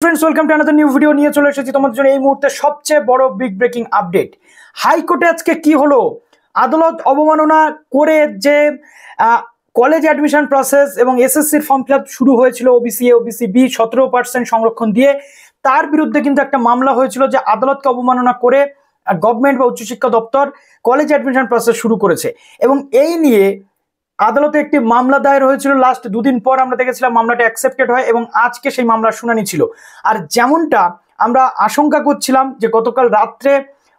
Friends welcome to another new video নিয়ে চলে এসেছি তোমাদের জন্য এই মুহূর্তে সবচেয়ে বড় বিগ ব্রেকিং আপডেট। হাইকোর্টে আজকে কি হলো? আদালত অবমাননা করে যে কলেজ অ্যাডমিশন প্রসেস এবং এসএসসির ফর্ম ফিল আপ শুরু হয়েছিল ওবিসি এ ওবিসি বি 17% সংরক্ষণ দিয়ে, তার বিরুদ্ধে কিন্তু একটা মামলা হয়েছিল যে আদালতকে অবমাননা করে গভর্নমেন্ট বা উচ্চশিক্ষা দপ্তর কলেজ অ্যাডমিশন প্রসেস শুরু করেছে এবং এই নিয়ে আদালতে একটি মামলা দায়ের হয়েছিল। লাস্ট দুদিন পর আমরা দেখেছিলাম মামলাটা অ্যাকসেপ্টেড হয় এবং আজকে সেই মামলার শুনানি ছিল। আর যেমনটা আমরা আশঙ্কা করছিলাম যে গতকাল রাত্রে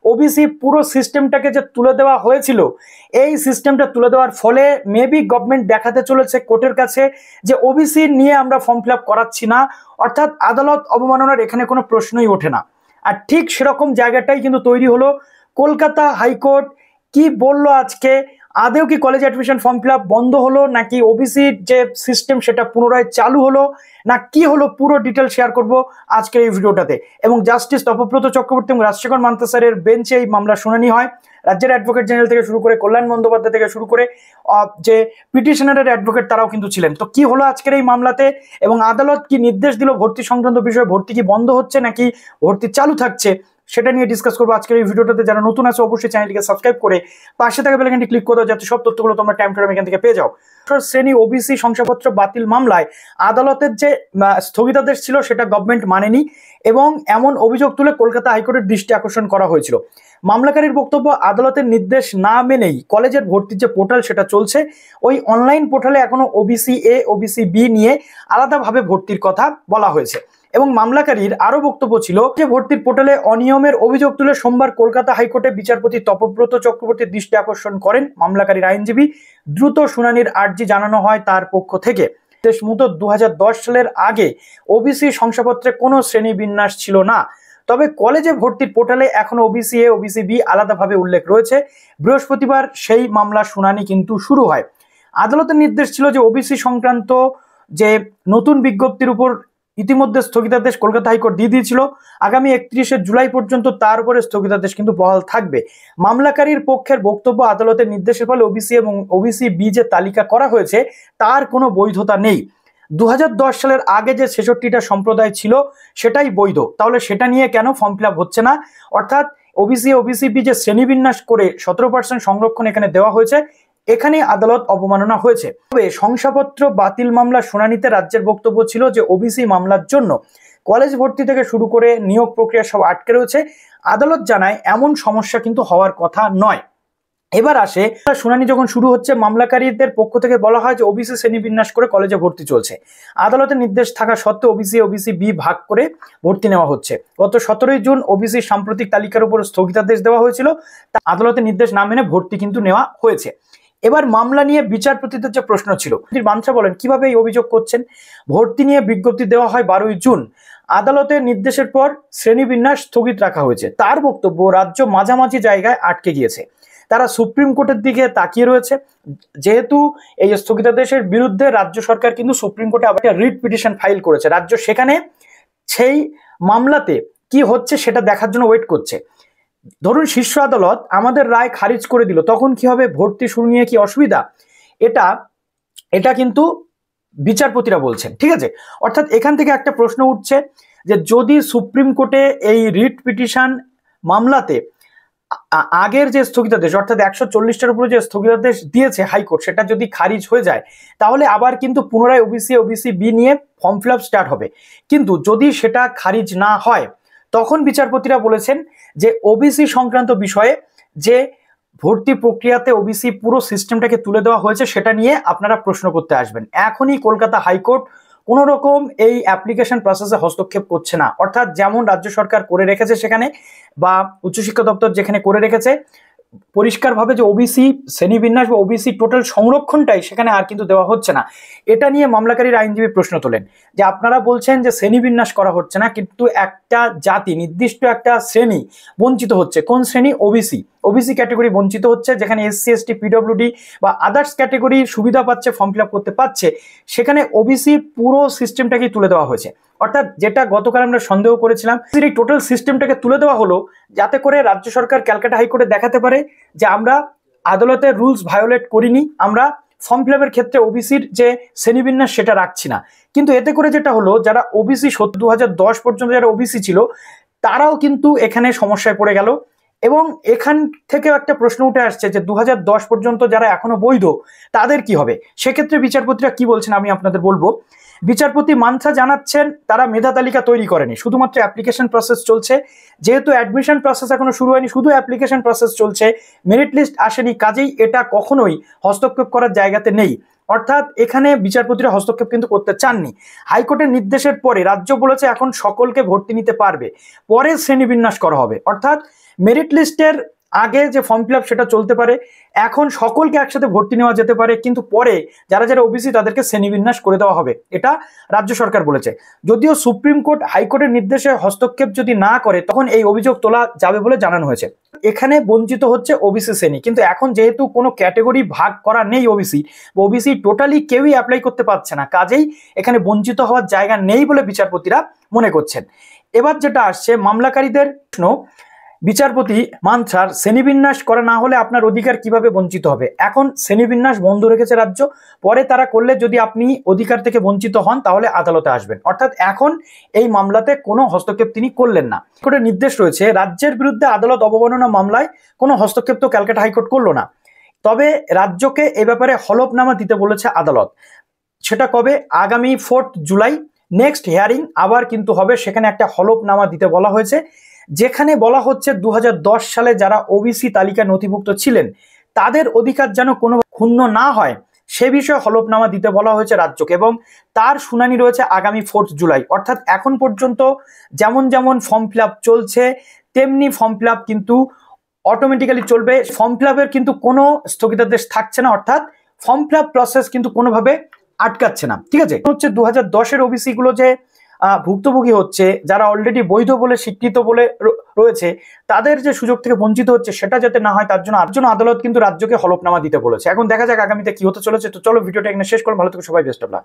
ওবিসি পুরো সিস্টেমটাকে যে তুলে দেওয়া হয়েছিল, এই সিস্টেমটা তুলে দেওয়ার ফলে মেবি গভর্নমেন্ট দেখাতে চলেছে কোর্টের কাছে যে ওবিসি নিয়ে আমরা ফর্ম ফিল আপ করাচ্ছি না, অর্থাৎ আদালত অবমাননার এখানে কোনো প্রশ্নই ওঠে না। আর ঠিক সেরকম জায়গাটাই কিন্তু তৈরি হলো। কলকাতা হাইকোর্ট কি বললো আজকে? আদেও কি college admission form fill up বন্ধ হলো, নাকি ওবিসির যে সিস্টেম সেটা পুনরায় চালু হলো, না কি হলো, পুরো ডিটেল শেয়ার করব আজকের এই ভিডিওটাতে। এবং জাস্টিস তপব্রত চক্রবর্তী এবং রাজশেখর মান্তা স্যারের বেঞ্চে এই মামলার শুনানি হয়। রাজ্যের অ্যাডভোকেট জেনারেল থেকে শুরু করে কল্যাণ বন্দ্যোপাধ্যায় থেকে শুরু করে যে পিটিশনারের অ্যাডভোকেট তারাও কিন্তু ছিলেন। তো কি হলো আজকের এই মামলাতে এবং আদালত কি নির্দেশ দিল ভর্তি সংক্রান্ত বিষয়ে? ভর্তি কি বন্ধ হচ্ছে নাকি ভর্তি চালু থাকছে, সেটা নিয়ে ডিসকাস করবো আজকের এই ভিডিওটাতে। যারা নতুন আছে অবশ্যই চ্যানেলটিকে সাবস্ক্রাইব করে পাশে থাকা বেল আইকনটি ক্লিক করে দাও যাতে সব তথ্যগুলো তোমরা টাইম টু টাইম এখান থেকে পেয়ে যাও। শ্রেণী ওবিসি শংসাপত্র বাতিল মামলায় আদালতের যে স্থগিতাদেশ ছিল সেটা গভর্নমেন্ট মানেনি এবং এমন অভিযোগ তুলে কলকাতা হাইকোর্টের দৃষ্টি আকর্ষণ করা হয়েছিল। মামলাকারীর বক্তব্য, আদালতের নির্দেশ না মেনেই কলেজের ভর্তির যে পোর্টাল সেটা চলছে, ওই অনলাইন পোর্টালে এখনো ওবিসি এ ওবিসি বি নিয়ে আলাদাভাবে ভর্তির কথা বলা হয়েছে। এবং মামলাকারীর আরো বক্তব্য ছিল যে ভর্তির পোর্টালে অনিয়মের অভিযোগ তুলে সোমবার কলকাতা হাইকোর্টে বিচারপতি তপব্রত চক্রবর্তীর দৃষ্টি আকর্ষণ করেন মামলাকারীর আইনজীবী। দ্রুত শুনানির আর্জি জানানো হয় তার পক্ষ থেকে। দেশমতো 2010 সালের আগে ওবিসি শংসাপত্রে কোনো শ্রেণীবিন্যাস ছিল না, তবে কলেজে ভর্তির পোর্টালে এখনো ওবিসি এ ওবিসি বি আলাদাভাবে উল্লেখ রয়েছে। বৃহস্পতিবার সেই মামলার শুনানি কিন্তু শুরু হয়। আদালতের নির্দেশ ছিল যে ওবিসি সংক্রান্ত যে নতুন বিজ্ঞপ্তির উপর ইতিমধ্যে স্থগিতাদেশ কলকাতা হাইকোর্ট দিয়ে দিয়েছিল। আগামী 31শে জুলাই পর্যন্ত তার উপরে স্থগিতাদেশ কিন্তু বহাল থাকবে। মামলাকারীর পক্ষের বক্তব্য, আদালতের নির্দেশের ফলে ওবিসি এবং ওবিসি বি যে তালিকা করা হয়েছে তার কোনো বৈধতা নেই। 2010 সালের আগে যে 66টা সম্প্রদায় ছিল সেটাই বৈধ, তাহলে সেটা নিয়ে কেন ফর্ম ফিল আপ হচ্ছে না? অর্থাৎ ওবিসি ওবিসি বি যে শ্রেণীবিন্যাস করে 17% সংরক্ষণ এখানে দেওয়া হয়েছে, এখানে আদালত অবমাননা হয়েছে। তবে শংসাপত্র বাতিল মামলা শুনানিতে রাজ্যের বক্তব্য ছিল যে ওবিসি মামলার জন্য কলেজ ভর্তি থেকে শুরু করে নিয়োগ প্রক্রিয়া সব আটকে রয়েছে। আদালত জানায় এমন সমস্যা কিন্তু হওয়ার কথা নয়। এবার আসে শুনানি যখন শুরু হচ্ছে, মামলাকারীদের পক্ষ থেকে বলা হয় যে ওবিসি শ্রেণীবিন্যাস করে কলেজে ভর্তি চলছে। আদালতের নির্দেশ থাকা সত্ত্বেও ওবিসি ওবিসি বি ভাগ করে ভর্তি নেওয়া হচ্ছে। গত 17 জুন ওবিসি সাম্প্রতিক তালিকার উপর স্থগিতাদেশ দেওয়া হয়েছিল, তা আদালতের নির্দেশ না মেনে ভর্তি কিন্তু নেওয়া হয়েছে। এবার মামলা নিয়ে বিচারপতিদের যে প্রশ্ন ছিল, বানসা বলেন কিভাবে এই অভিযোগ করছেন। ভর্তি নিয়ে বিজ্ঞপ্তি দেওয়া হয় 12 জুন। আদালতের নির্দেশের পর শ্রেণীবিন্যাস স্থগিত রাখা হয়েছে। তার বক্তব্য, রাজ্য মাঝামাঝি জায়গায় আটকে গিয়েছে, তারা সুপ্রিম কোর্টের দিকে তাকিয়ে রয়েছে। যেহেতু এই স্থগিতাদেশের বিরুদ্ধে রাজ্য সরকার কিন্তু সুপ্রিম কোর্টে আবার একটা রিট পিটিশন ফাইল করেছে, রাজ্য সেখানে সেই মামলাতে কি হচ্ছে সেটা দেখার জন্য ওয়েট করছে। ধরুন শীর্ষ আদালত আমাদের রায় খারিজ করে দিল, তখন কি হবে? ভর্তি শুরু নিয়ে কি অসুবিধা? এটা কিন্তু বিচারপতিরা বলছেন, ঠিক আছে? অর্থাৎ এখান থেকে একটা প্রশ্ন উঠছে যে যদি সুপ্রিম কোর্টে এই রিট পিটিশন মামলাতে আগের যে স্থগিতাদেশ অর্থাৎ 140টার উপরে যে স্থগিতাদেশ দিয়েছে হাইকোর্ট, সেটা যদি খারিজ হয়ে যায় তাহলে আবার কিন্তু পুনরায় ওবিসি ওবিসি বি নিয়ে ফর্ম ফিল আপ স্টার্ট হবে। কিন্তু যদি সেটা খারিজ না হয়, তখন বিচারপতিরা বলেছেন যে ওবিসি সংক্রান্ত বিষয়ে যে ভর্তি প্রক্রিয়াতে ওবিসি পুরো সিস্টেমটাকে তুলে দেওয়া হয়েছে সেটা নিয়ে আপনারা প্রশ্ন করতে আসবেন। এখনই কলকাতা হাইকোর্ট কোনো রকম এই অ্যাপ্লিকেশন প্রসেসে হস্তক্ষেপ করছে না, অর্থাৎ যেমন রাজ্য সরকার করে রেখেছে সেখানে বা উচ্চশিক্ষা দপ্তর যেখানে করে রেখেছে পরিষ্কারভাবে যে ওবিসি শ্রেণীবিন্যাস বা ওবিসি টোটাল সংরক্ষণটাই সেখানে আর কিন্তু দেওয়া হচ্ছে না। এটা নিয়ে মামলাকারীর আইনজীবী প্রশ্ন তোলেন যে আপনারা বলছেন যে শ্রেণীবিন্যাস করা হচ্ছে না, কিন্তু একটা জাতি নির্দিষ্ট একটা শ্রেণী বঞ্চিত হচ্ছে। কোন শ্রেণী? ওবিসি। ওবিসি ক্যাটেগরি বঞ্চিত হচ্ছে, যেখানে এসসি এসটি পিডব্লিউডি বা আদার্স ক্যাটেগরি সুবিধা পাচ্ছে, ফর্ম ফিল আপ করতে পারছে, সেখানে ওবিসি পুরো সিস্টেমটাকেই তুলে দেওয়া হয়েছে। অর্থাৎ যেটা গতকাল আমরা সন্দেহ করেছিলাম, এই টোটাল সিস্টেমটাকে তুলে দেওয়া হলো যাতে করে রাজ্য সরকার ক্যালকাটা হাইকোর্টে দেখাতে পারে যে আমরা আদালতের রুলস ভায়োলেট করিনি, আমরা ফর্ম ফিল আপের ক্ষেত্রে ওবিসির যে শ্রেণীবিন্যাস সেটা রাখছি না। কিন্তু এতে করে যেটা হলো, যারা ওবিসি 2010 পর্যন্ত যারা ওবিসি ছিল তারাও কিন্তু এখানে সমস্যায় পড়ে গেল। এবং এখান থেকেও একটা প্রশ্ন উঠে আসছে যে 2010 পর্যন্ত যারা এখনো বৈধ তাদের কি হবে। সেক্ষেত্রে বিচারপতিরা কি বলছেন আমি আপনাদের বলবো। বিচারপতি মানসা জানাচ্ছেন তারা মেধা তালিকা তৈরি করেনি, শুধুমাত্র অ্যাপ্লিকেশন প্রসেস চলছে। যেহেতু অ্যাডমিশন প্রসেস এখনো শুরু হয়নি, শুধু অ্যাপ্লিকেশন প্রসেস চলছে, মেরিট লিস্ট আসেনি, কাজেই এটা কখনোই হস্তক্ষেপ করার জায়গাতে নেই। অর্থাৎ এখানে বিচারপতিরা হস্তক্ষেপ কিন্তু করতে চাননি। হাইকোর্টের নির্দেশের পরে রাজ্য বলেছে এখন সকলকে ভর্তি নিতে পারবে, পরে শ্রেণীবিন্যাস করা হবে। অর্থাৎ মেরিট লিস্টের আগে যে ফর্ম ফিল আপ সেটা চলতে পারে, এখন সকলকে একসাথে ভর্তি নেওয়া যেতে পারে, কিন্তু পরে যারা যারা ওবিসি তাদেরকে শ্রেণীবিন্যাস করে দেওয়া হবে, এটা রাজ্য সরকার বলেছে। যদিও সুপ্রিম কোর্ট হাইকোর্টের নির্দেশে হস্তক্ষেপ যদি না করে তখন এই অভিযোগ তোলা যাবে বলে জানানো হয়েছে। এখানে বঞ্চিত হচ্ছে ওবিসি শ্রেণী, কিন্তু এখন যেহেতু কোনো ক্যাটেগরি ভাগ করা নেই ওবিসি টোটালি কেউই অ্যাপ্লাই করতে পারছে না, কাজেই এখানে বঞ্চিত হওয়ার জায়গা নেই বলে বিচারপতিরা মনে করছেন। এবার যেটা আসছে মামলাকারীদের প্রশ্ন, বিচারপতি মানসার শ্রেণীবিন্যাস করা না হলে আপনার অধিকার কিভাবে বঞ্চিত হবে। এখন শ্রেণীবিন্যাস বন্ধ রেখেছে রাজ্য, পরে তারা করলে যদি আপনি অধিকার থেকে বঞ্চিত হন তাহলে আদালতে আসবেন। অর্থাৎ এখন এই মামলাতে কোনো হস্তক্ষেপ তিনি করলেন না। হাইকোর্টের নির্দেশ রয়েছে রাজ্যের বিরুদ্ধে আদালত অবমাননা মামলায় কোনো হস্তক্ষেপ তো ক্যালকাটা হাইকোর্ট করলো না, তবে রাজ্যকে এ ব্যাপারে হলফনামা দিতে বলেছে আদালত। সেটা কবে? আগামী 4 জুলাই নেক্সট হিয়ারিং আবার কিন্তু হবে, সেখানে একটা হলফনামা দিতে বলা হয়েছে, যেখানে বলা হচ্ছে 2010 সালে যারা ওবিসি তালিকা নথিভুক্ত ছিলেন তাদের অধিকার যেন কোনো ক্ষুণ্ণ না হয় সে বিষয়ে হলফনামা দিতে বলা হয়েছে রাজ্যকে, এবং তার শুনানি রয়েছে আগামী 4 জুলাই। অর্থাৎ এখন পর্যন্ত যেমন যেমন ফর্ম ফিল আপ চলছে তেমনি ফর্ম ফিল আপ কিন্তু অটোমেটিক্যালি চলবে। ফর্ম ফিল আপের কিন্তু কোনো স্থগিতাদেশ থাকছে না, অর্থাৎ ফর্ম ফিল আপ প্রসেস কিন্তু কোনোভাবে আটকাচ্ছে না। ঠিক আছে, হচ্ছে 2010-এর ওবিসি গুলো যে ভুক্তভোগী হচ্ছে, যারা অলরেডি বৈধ বলে স্বীকৃত বলে রয়েছে, তাদের যে সুযোগ থেকে বঞ্চিত হচ্ছে সেটা যাতে না হয় তার জন্য আদালত কিন্তু রাজ্যকে হলফনামা দিতে বলেছে। এখন দেখা যাক আগামীতে কি হতে চলেছে। তো চলো ভিডিওটা এখানে শেষ করলাম, ভালো থেকো সবাই, বেস্ট অফ লাক।